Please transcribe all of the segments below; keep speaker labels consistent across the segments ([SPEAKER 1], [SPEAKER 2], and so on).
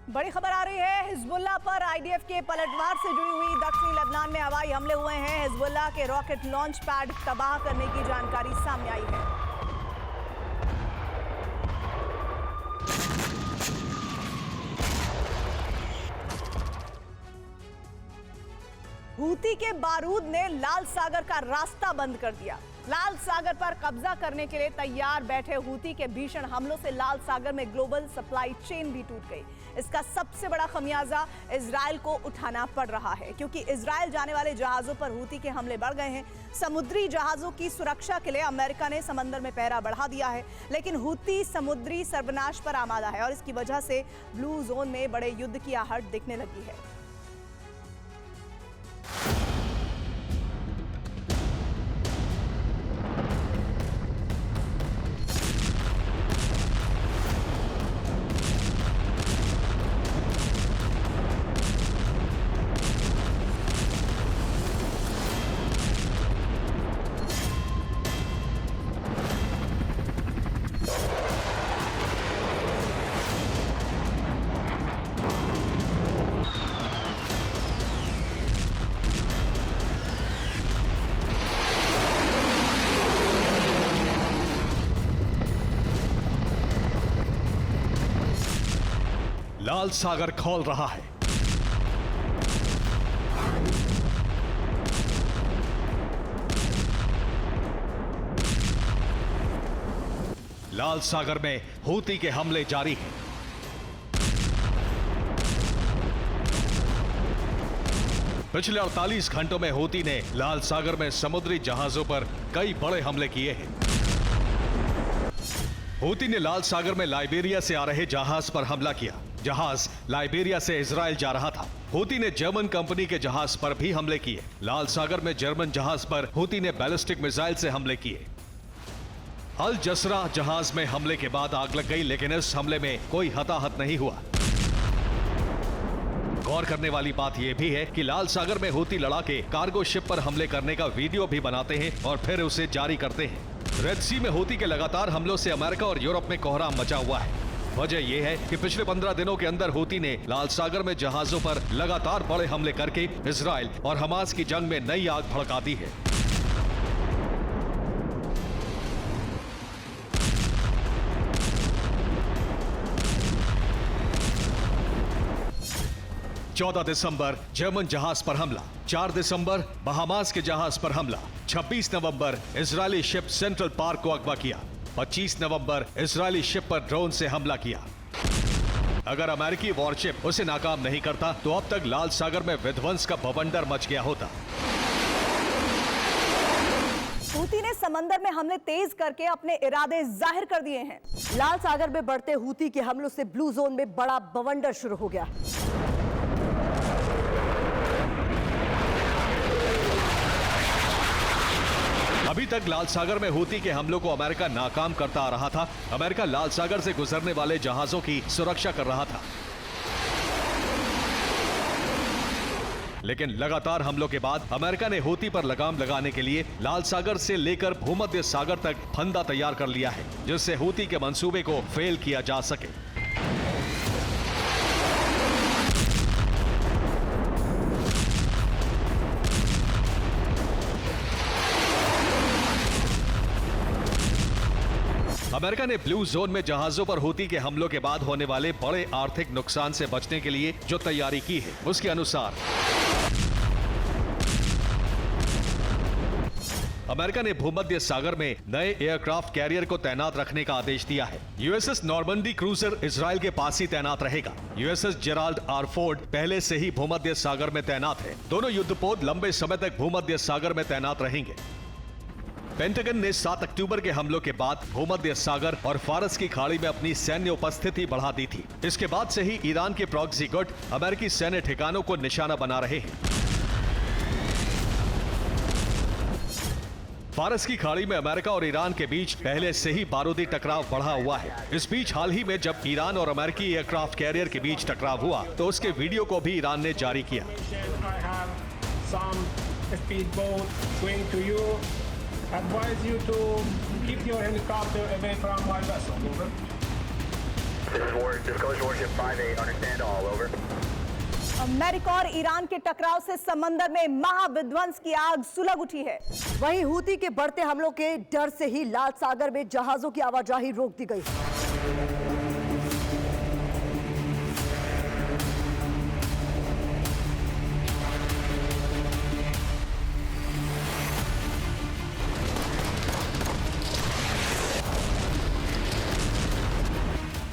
[SPEAKER 1] बड़ी खबर आ रही है हिजबुल्लाह पर आईडीएफ के पलटवार से जुड़ी हुई। दक्षिणी लेबनान में हवाई हमले हुए हैं। हिजबुल्लाह के रॉकेट लॉन्च पैड तबाह करने की जानकारी सामने आई है। हूती के बारूद ने लाल सागर का रास्ता बंद कर दिया। लाल सागर पर कब्जा करने के लिए तैयार बैठे हूती के भीषण हमलों से लाल सागर में ग्लोबल सप्लाई चेन भी टूट गई। इसका सबसे बड़ा खमियाजा इजराइल को उठाना पड़ रहा है, क्योंकि इजराइल जाने वाले जहाजों पर हूती के हमले बढ़ गए हैं। समुद्री जहाजों की सुरक्षा के लिए अमेरिका ने समंदर में पहरा बढ़ा दिया है, लेकिन हूती समुद्री सर्वनाश पर आमादा है और इसकी वजह से ब्लू जोन में बड़े युद्ध की आहट दिखने लगी है।
[SPEAKER 2] लाल सागर खोल रहा है। लाल सागर में हूती के हमले जारी हैं। पिछले 48 घंटों में हूती ने लाल सागर में समुद्री जहाजों पर कई बड़े हमले किए हैं। हूती ने लाल सागर में लाइबेरिया से आ रहे जहाज पर हमला किया। जहाज लाइबेरिया से इजराइल जा रहा था। हूती ने जर्मन कंपनी के जहाज पर भी हमले किए। लाल सागर में जर्मन जहाज पर हूती ने बैलिस्टिक मिसाइल से हमले किए। अल जसरा जहाज में हमले के बाद आग लग गई, लेकिन इस हमले में कोई हताहत नहीं हुआ। गौर करने वाली बात यह भी है कि लाल सागर में हूती लड़ाके कार्गो शिप पर हमले करने का वीडियो भी बनाते हैं और फिर उसे जारी करते हैं। रेड सी में हूती के लगातार हमलों से अमेरिका और यूरोप में कोहराम मचा हुआ है। वजह यह है कि पिछले 15 दिनों के अंदर हूती ने लाल सागर में जहाजों पर लगातार बड़े हमले करके इजराइल और हमास की जंग में नई आग भड़का दी है। चौदह दिसंबर जर्मन जहाज पर हमला, 4 दिसंबर बहामास के जहाज पर हमला, 26 नवंबर इजरायली शिप सेंट्रल पार्क को अगवा किया, 25 नवंबर इजरायली शिप पर ड्रोन से हमला किया। अगर अमेरिकी वॉरशिप उसे नाकाम नहीं करता तो अब तक लाल सागर में विध्वंस का बवंडर मच गया होता।
[SPEAKER 1] हूती ने समंदर में हमले तेज करके अपने इरादे जाहिर कर दिए हैं।
[SPEAKER 3] लाल सागर में बढ़ते हूती के हमलों से ब्लू जोन में बड़ा बवंडर शुरू हो गया।
[SPEAKER 2] अभी तक लाल सागर में हूती के हमलों को अमेरिका नाकाम करता आ रहा था। अमेरिका लाल सागर से गुजरने वाले जहाजों की सुरक्षा कर रहा था, लेकिन लगातार हमलों के बाद अमेरिका ने हूती पर लगाम लगाने के लिए लाल सागर से लेकर भूमध्य सागर तक फंदा तैयार कर लिया है, जिससे हूती के मंसूबे को फेल किया जा सके। अमेरिका ने ब्लू जोन में जहाजों पर हूती के हमलों के बाद होने वाले बड़े आर्थिक नुकसान से बचने के लिए जो तैयारी की है, उसके अनुसार अमेरिका ने भूमध्य सागर में नए एयरक्राफ्ट कैरियर को तैनात रखने का आदेश दिया है। यूएसएस नॉर्मंडी क्रूजर इजराइल के पास ही तैनात रहेगा। यूएसएस जेराल्ड आर फोर्ड पहले से ही भूमध्य सागर में तैनात है। दोनों युद्धपोत लंबे समय तक भूमध्य सागर में तैनात रहेंगे। पेंटागन ने 7 अक्टूबर के हमलों के बाद भूमध्य सागर और फारस की खाड़ी में अपनी सैन्य उपस्थिति बढ़ा दी थी। इसके बाद से ही ईरान के प्रॉक्सी गुट अमेरिकी सैन्य ठिकानों को निशाना बना रहे हैं। फारस की खाड़ी में अमेरिका और ईरान के बीच पहले से ही बारूदी टकराव बढ़ा हुआ है। इस बीच हाल ही में जब ईरान और अमेरिकी एयरक्राफ्ट कैरियर के बीच टकराव हुआ तो उसके वीडियो को भी ईरान ने जारी किया।
[SPEAKER 4] Advise you to keep your helicopter away from my vessel. Over.
[SPEAKER 5] This is Disclosure Warship 5-8. Understand all.
[SPEAKER 1] America और ईरान के टकराव से समंदर में महाविध्वंस की आग सुलग उठी है।
[SPEAKER 3] वहीं हूती के बढ़ते हमलों के डर से ही लाल सागर में जहाजों की आवाजाही रोक दी गई।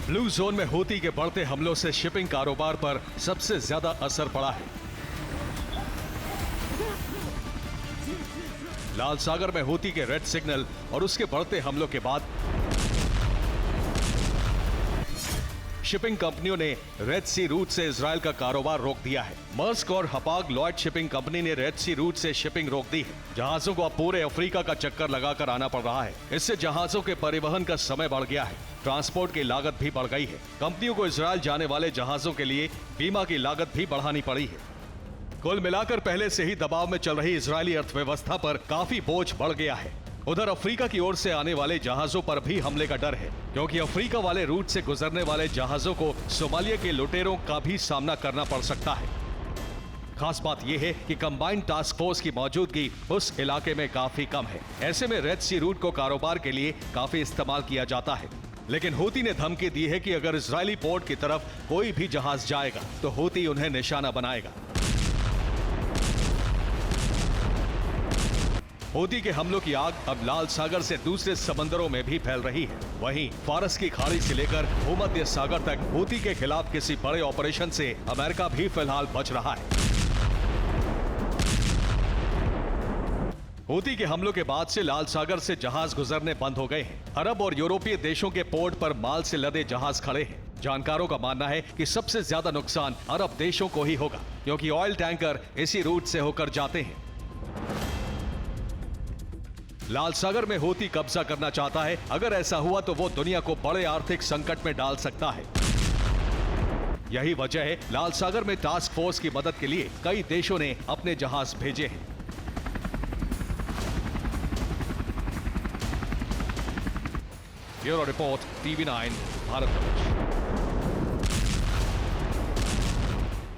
[SPEAKER 2] ब्लू जोन में हूती के बढ़ते हमलों से शिपिंग कारोबार पर सबसे ज्यादा असर पड़ा है। लाल सागर में हूती के रेड सिग्नल और उसके बढ़ते हमलों के बाद शिपिंग कंपनियों ने रेड सी रूट से इजराइल का कारोबार रोक दिया है। मर्स्क और हपाग लॉयड शिपिंग कंपनी ने रेड सी रूट से शिपिंग रोक दी है। जहाजों को अब पूरे अफ्रीका का चक्कर लगाकर आना पड़ रहा है। इससे जहाजों के परिवहन का समय बढ़ गया है। ट्रांसपोर्ट की लागत भी बढ़ गई है। कंपनियों को इजराइल जाने वाले जहाजों के लिए बीमा की लागत भी बढ़ानी पड़ी है। कुल मिलाकर पहले से ही दबाव में चल रही इजरायली अर्थव्यवस्था पर काफी बोझ बढ़ गया है। उधर अफ्रीका की ओर से आने वाले जहाजों पर भी हमले का डर है, क्योंकि अफ्रीका वाले रूट से गुजरने वाले जहाजों को सोमालिया के लुटेरों का भी सामना करना पड़ सकता है। खास बात यह है कि कंबाइंड टास्क फोर्स की मौजूदगी उस इलाके में काफी कम है। ऐसे में रेड सी रूट को कारोबार के लिए काफी इस्तेमाल किया जाता है। लेकिन हूती ने धमकी दी है कि अगर इजरायली पोर्ट की तरफ कोई भी जहाज जाएगा तो हूती उन्हें निशाना बनाएगा। हूती के हमलों की आग अब लाल सागर से दूसरे समंदरों में भी फैल रही है। वहीं फारस की खाड़ी से लेकर भूमध्य सागर तक हूती के खिलाफ किसी बड़े ऑपरेशन से अमेरिका भी फिलहाल बच रहा है। हूती के हमलों के बाद से लाल सागर से जहाज गुजरने बंद हो गए हैं। अरब और यूरोपीय देशों के पोर्ट पर माल से लदे जहाज खड़े हैं। जानकारों का मानना है कि सबसे ज्यादा नुकसान अरब देशों को ही होगा, क्योंकि ऑयल टैंकर इसी रूट से होकर जाते हैं। लाल सागर में हूती कब्जा करना चाहता है। अगर ऐसा हुआ तो वो दुनिया को बड़े आर्थिक संकट में डाल सकता है। यही वजह है लाल सागर में टास्क फोर्स की मदद के लिए कई देशों ने अपने जहाज भेजे हैं। Bureau report, TV9, Bharat.